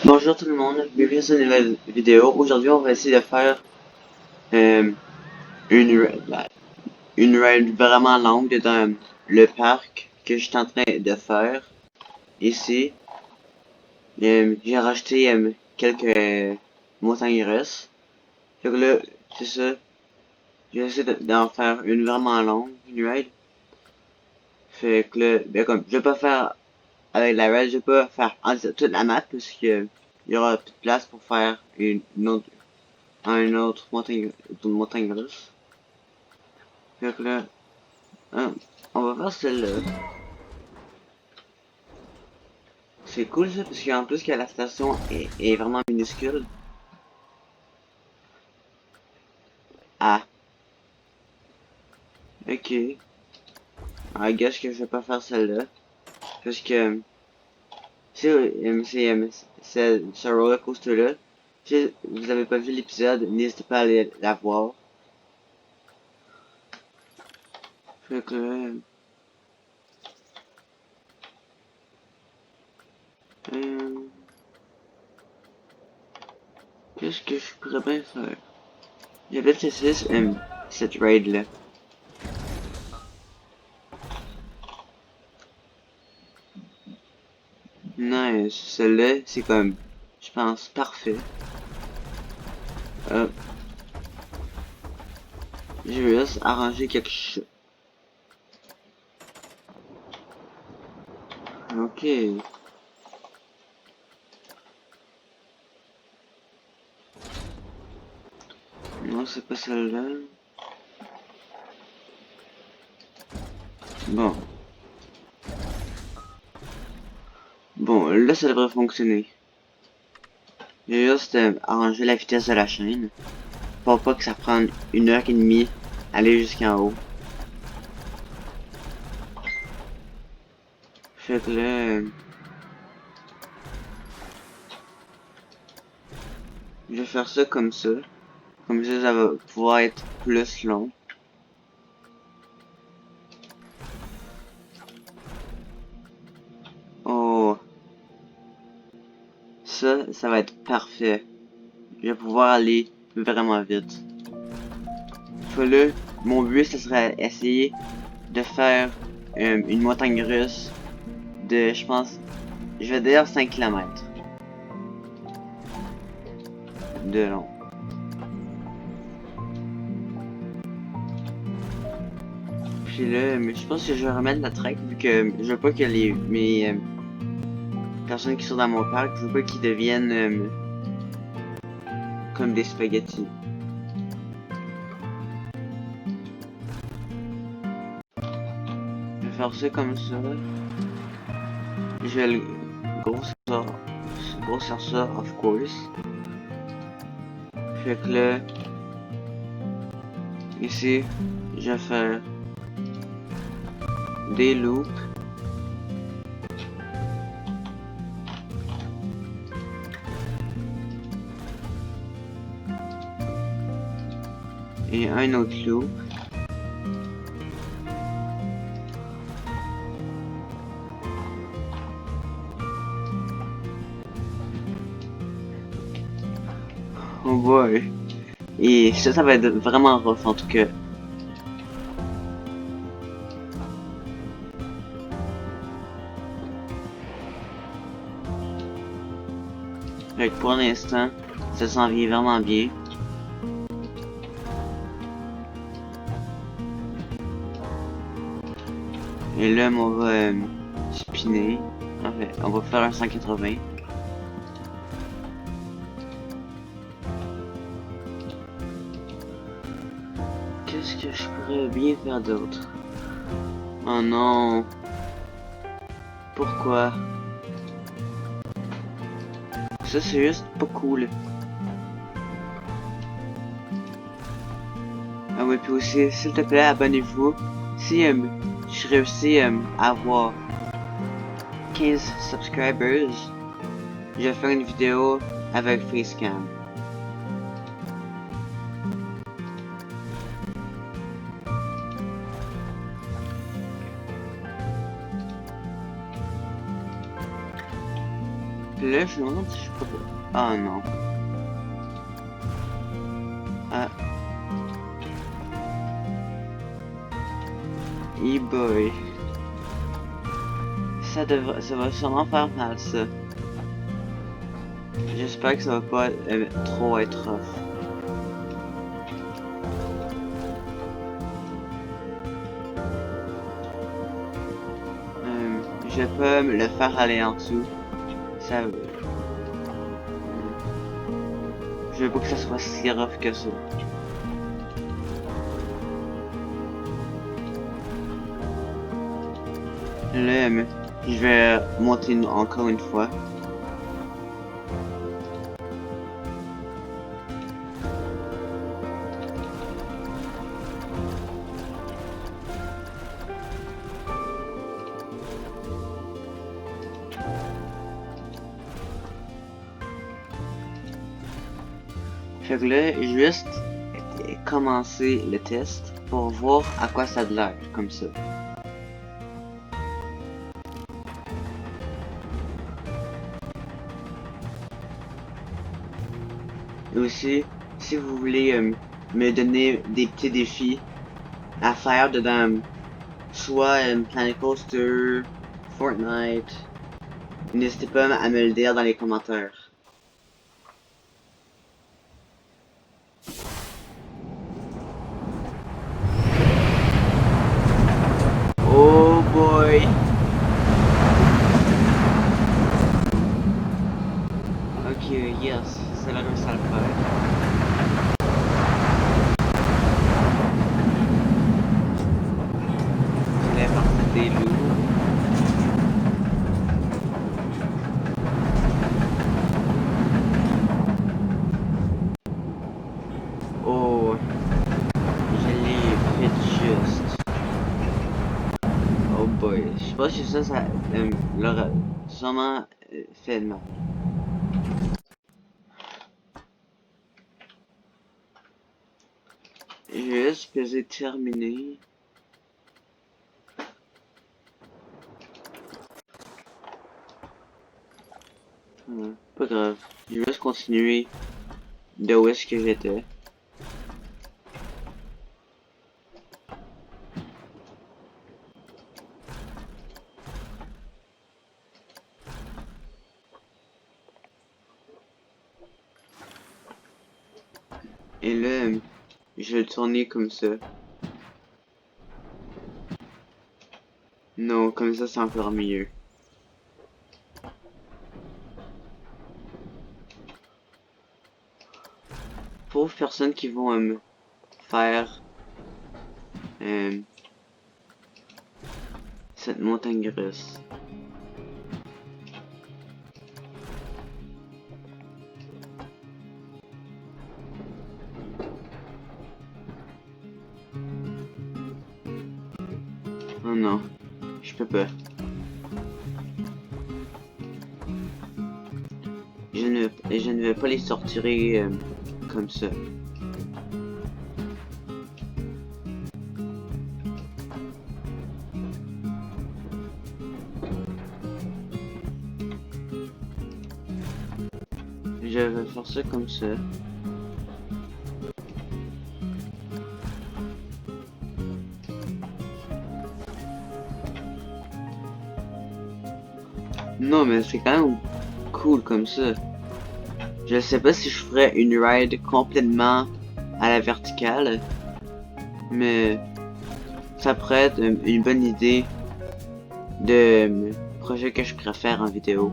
Bonjour tout le monde, bienvenue à cette nouvelle vidéo. Aujourd'hui, on va essayer de faire euh, une, une ride vraiment longue dans le parc que je suis en train de faire ici. J'ai racheté quelques montagnes russes. Fait que là, c'est ça. J'essaie d'en faire une vraiment longue, une ride. Fait que là, ben comme, je vais pas faire avec la ride, je vais pas faire toute la map parce que il y aura plus de place pour faire une autre montagne russe. Fait que là, hein, on va faire celle-là. C'est cool ça, parce qu'en plus que la station est vraiment minuscule. Ah, ok. I guess que je vais pas faire celle-là. Parce que, c'est ce roller coaster-là. Si vous avez pas vu l'épisode, n'hésitez pas à aller la voir. Fait que là, euh, qu'est-ce que je pourrais bien faire? J'avais testé cette raid-là. Nice, celle-là, c'est comme, je pense, parfait. Euh, je vais juste arranger quelque chose. Ok. Non, c'est pas celle-là. Bon. Bon, là, ça devrait fonctionner. J'ai juste arrangé la vitesse de la chaîne. Pour pas que ça prenne 1 heure et demie aller jusqu'en haut. Fait que là, je vais faire ça comme ça. Comme ça va pouvoir être plus long. Oh, ça va être parfait. Je vais pouvoir aller vraiment vite. Fait là, mon but, ce serait essayer de faire une montagne russe de, je pense, je vais dire 5 km de long. Puis là, mais je pense que je vais remettre la track vu que je veux pas que mes personnes qui sont dans mon parc, je veux pas qu'ils deviennent comme des spaghettis. Je vais faire ça comme ça. Je vais le grossir ça, of course. Fait que là, ici, je vais faire des loops. Et un autre loop. Oh boy. Et ça va être vraiment rough en tout cas. Fait que pour l'instant, ça s'en vient vraiment bien. Et là, on va spinner. En fait, on va faire un 180. Qu'est-ce que je pourrais bien faire d'autre? Oh non. Pourquoi? Ça, c'est juste pas cool. Ah oui, puis aussi, s'il te plaît, abonnez-vous. Si je réussis à avoir 15 subscribers, je vais faire une vidéo avec Facecam. Puis là, je me demande si je peux... Ah non. Ah. E-boy. Ça va sûrement faire mal, ça. J'espère que ça va pas trop être rough. Je peux me le faire aller en dessous. Ça... Je veux pas que ça soit si rough que ça. Là, je vais monter encore une fois. Fait que là, juste commencer le test pour voir à quoi ça a l'air, comme ça. Et aussi, si vous voulez me donner des petits défis à faire dedans, soit Planet Coaster, Fortnite, n'hésitez pas à me le dire dans les commentaires. Oh boy! Ok, yes, c'est la réussi à le faire. C'est la partie des loups. Oh, je l'ai fait juste. Oh boy, je sais pas si ça leur a sûrement fait de mal. Juste que j'ai terminé. Pas grave, je vais juste continuer de où est-ce que j'étais. Et là, je vais le tourner comme ça. Non, comme ça c'est encore mieux. Pauvres personnes qui vont me faire cette montagne russe. Oh non, je peux pas. Je ne vais pas les sortir comme ça. Je vais faire ça comme ça. Non, mais c'est quand même cool comme ça. Je sais pas si je ferais une ride complètement à la verticale, mais ça pourrait être une bonne idée de projet que je préfère en vidéo.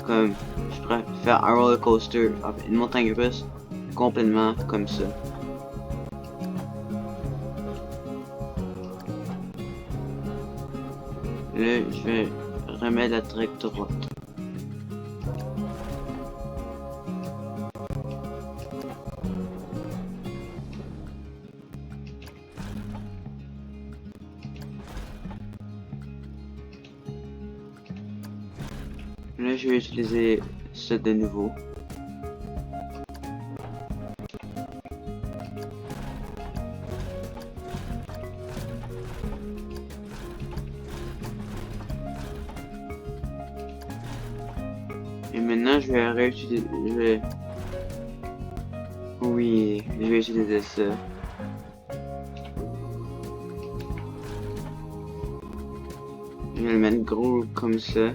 Comme je pourrais faire un roller coaster, une montagne russe complètement comme ça. Là, je vais remettre la trajectoire droite. Là, je vais utiliser ça de nouveau. Et maintenant, je vais réutiliser... Oui, je vais utiliser ça. Je vais le mettre gros comme ça.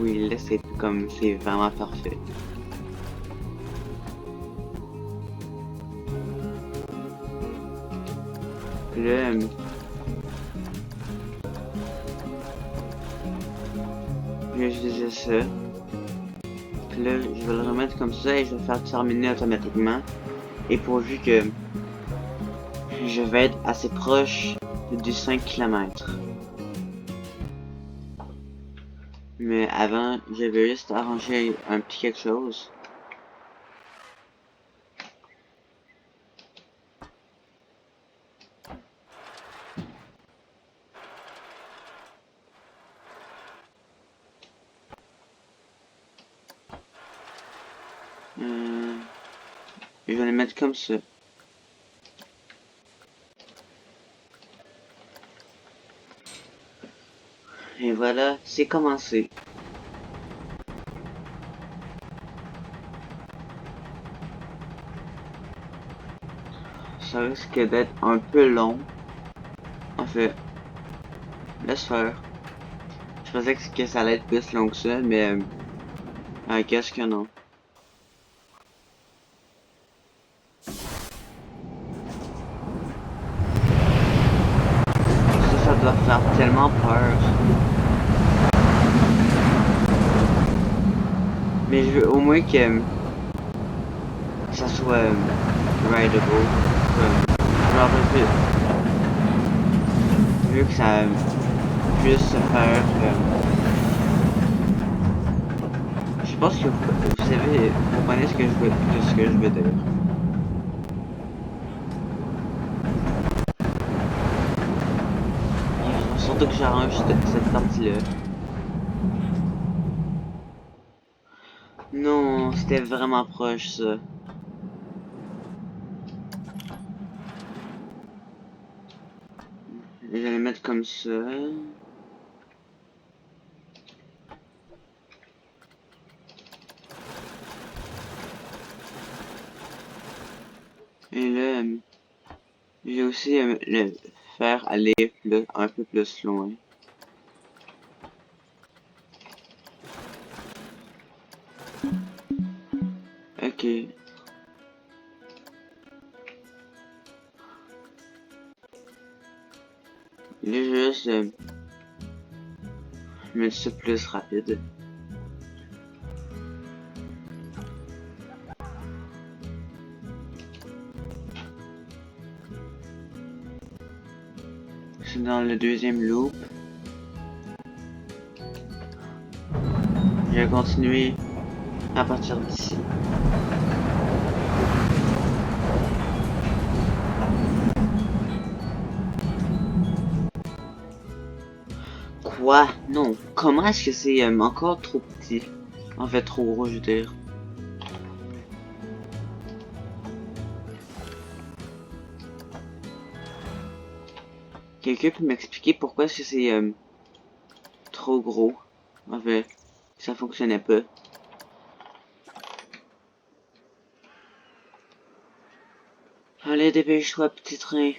Oui, là, c'est comme... C'est vraiment parfait. Là, je vais utiliser ça. Puis là, je vais le remettre comme ça et je vais faire terminer automatiquement. Et pourvu que je vais être assez proche du 5 km. Mais avant, je vais juste arranger un petit quelque chose. Je vais le mettre comme ça. Et voilà, c'est commencé. Ça risque d'être un peu long. En fait, laisse faire. Je pensais que ça allait être plus long que ça, mais qu'est-ce que non. Ça doit faire tellement peur. Mais je veux au moins que ça soit rideable. Je m'en rappelle plus. Je veux que ça puisse se faire. Je pense que vous savez, vous comprenez ce que je veux dire. Surtout que j'arrange cette partie-là. Non, c'était vraiment proche ça. Je vais le mettre comme ça. Et là, je vais aussi le faire aller un peu plus loin. Ok. Là, je vais juste mettre ça plus rapide. C'est dans le deuxième loop. Je vais continuer à partir d'ici. Quoi? Non. Comment est-ce que c'est encore trop petit? En fait, trop gros, je veux dire. Quelqu'un peut m'expliquer pourquoi est-ce que c'est trop gros? En fait, ça fonctionnait pas. Allez, dépêche-toi, petit train.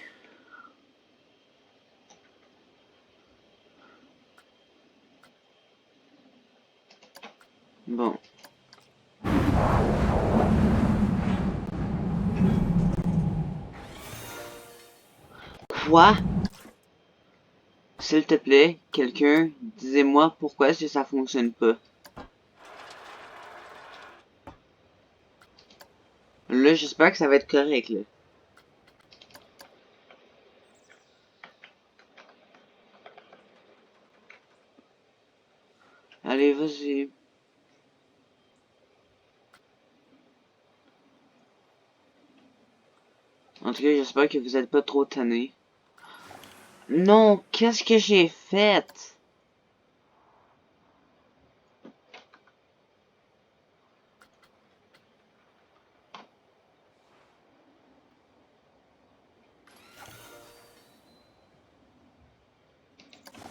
Bon. Quoi? S'il te plaît, quelqu'un, disez-moi pourquoi est-ce que ça fonctionne pas. Là, j'espère que ça va être correct, là. Allez, vas-y. En tout cas, j'espère que vous êtes pas trop tanné. Non, qu'est-ce que j'ai fait?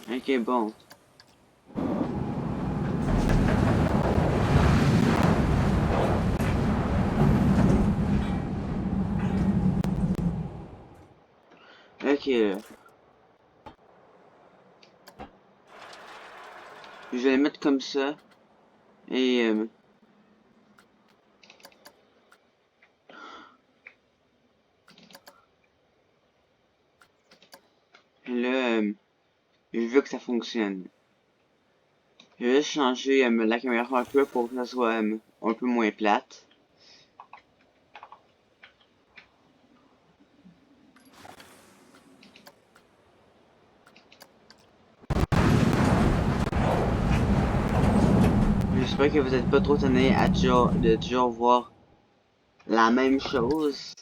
Ok, bon. Ok. Je vais les mettre comme ça. Et là, je veux que ça fonctionne. Je vais juste changer la caméra un peu pour que ça soit un peu moins plate. J'espère que vous n'êtes pas trop tanné de toujours voir la même chose.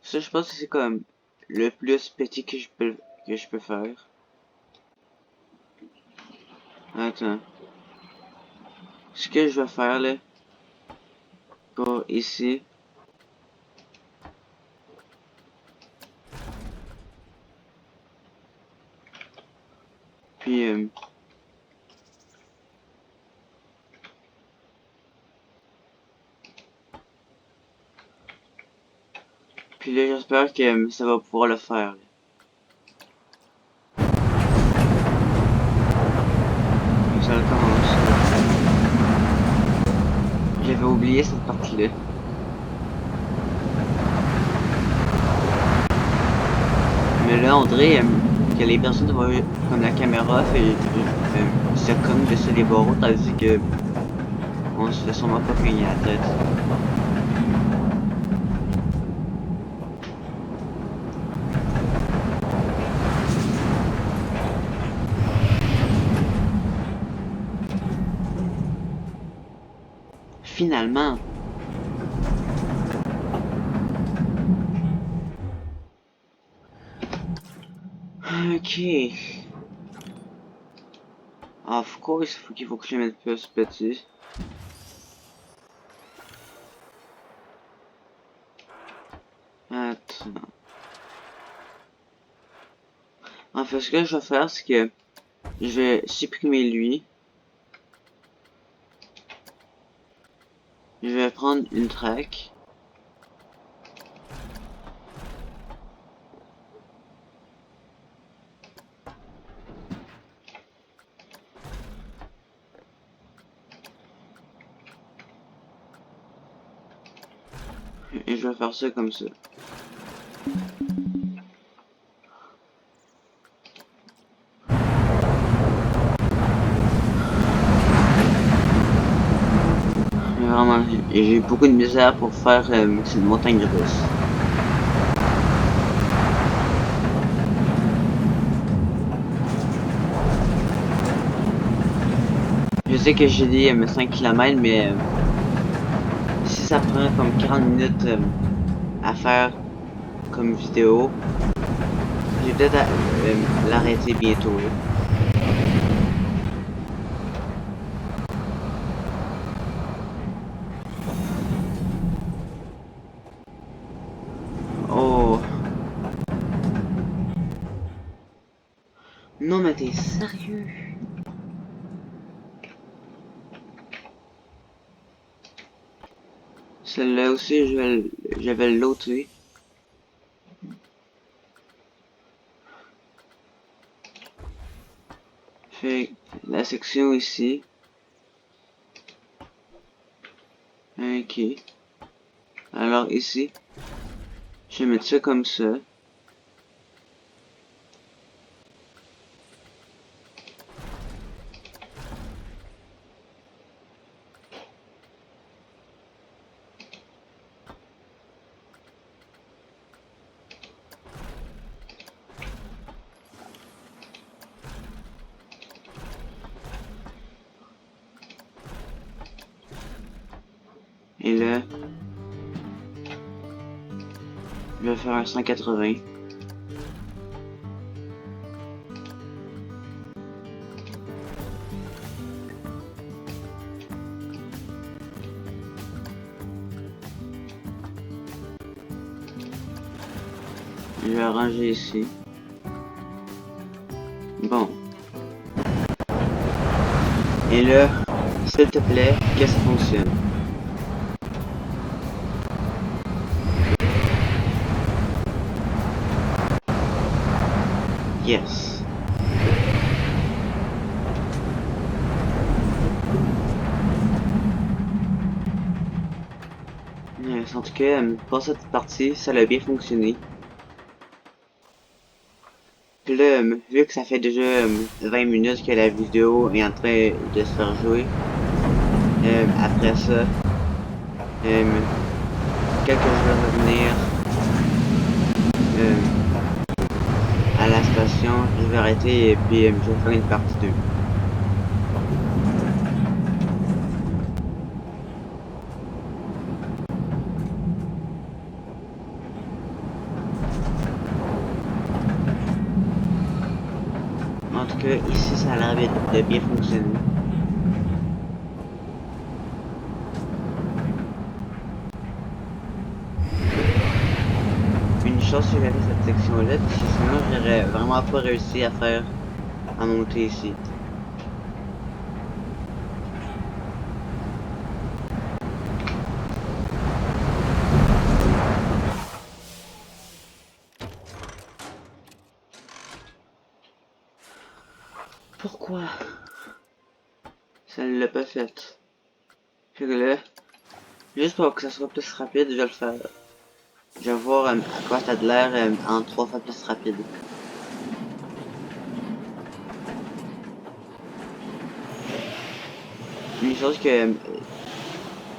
Ça, je pense que c'est comme le plus petit que je peux faire. Attends. Ce que je vais faire là, pour ici. Puis, puis là, j'espère que ça va pouvoir le faire. Là. Donc, ça commence. J'avais oublié cette partie-là. Mais là, on dirait que les personnes voient comme la caméra fait se cogne dessus les barreaux, tandis que on se fait sûrement pas cogner la tête. Finalement. Ok. Of course, il faut que je mette plus petit. Attends. En fait, ce que je vais faire, c'est que je vais supprimer lui. Je vais prendre une track. Et je vais faire ça comme ça. Mais vraiment, j'ai eu beaucoup de misère pour faire cette montagne russe. Je sais que j'ai dit 5 km, mais si ça prend comme 40 minutes à faire comme vidéo, je vais peut-être l'arrêter bientôt. Là. Oh. Non mais t'es sérieux? Celle-là aussi, je vais l'ôter. Fait la section ici. Ok. Alors ici, je vais mettre ça comme ça. Et là, je vais faire un 180. Je vais ranger ici. Bon. Et là, s'il te plaît, que ça fonctionne. Yes. En tout cas, pour cette partie, ça a bien fonctionné. Puis là, vu que ça fait déjà 20 minutes que la vidéo est en train de se faire jouer, après ça, quand que je vais revenir à la station, je vais arrêter et puis je vais faire une partie 2. En tout cas, ici, ça a l'air de bien fonctionner. Une chance que j'avais cette section-là, parce que sinon, j'aurais vraiment pas réussi à monter ici. Pourquoi ça ne l'a pas fait? Fait que là, juste pour que ça soit plus rapide, je vais le faire. Je vais voir à quoi ça a de l'air en 3 fois plus rapide. Une chose que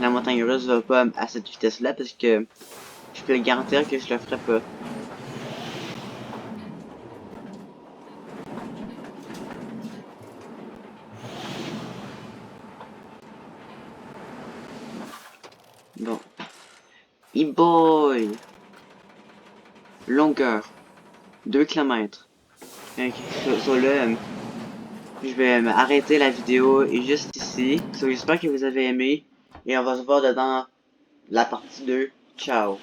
la montagne russe va pas à cette vitesse-là, parce que je peux le garantir que je le ferai pas. Bon. E-boy! Longueur. 2 km. Ok, so là, je vais arrêter la vidéo juste ici. So, j'espère que vous avez aimé. Et on va se voir dedans la partie 2. Ciao.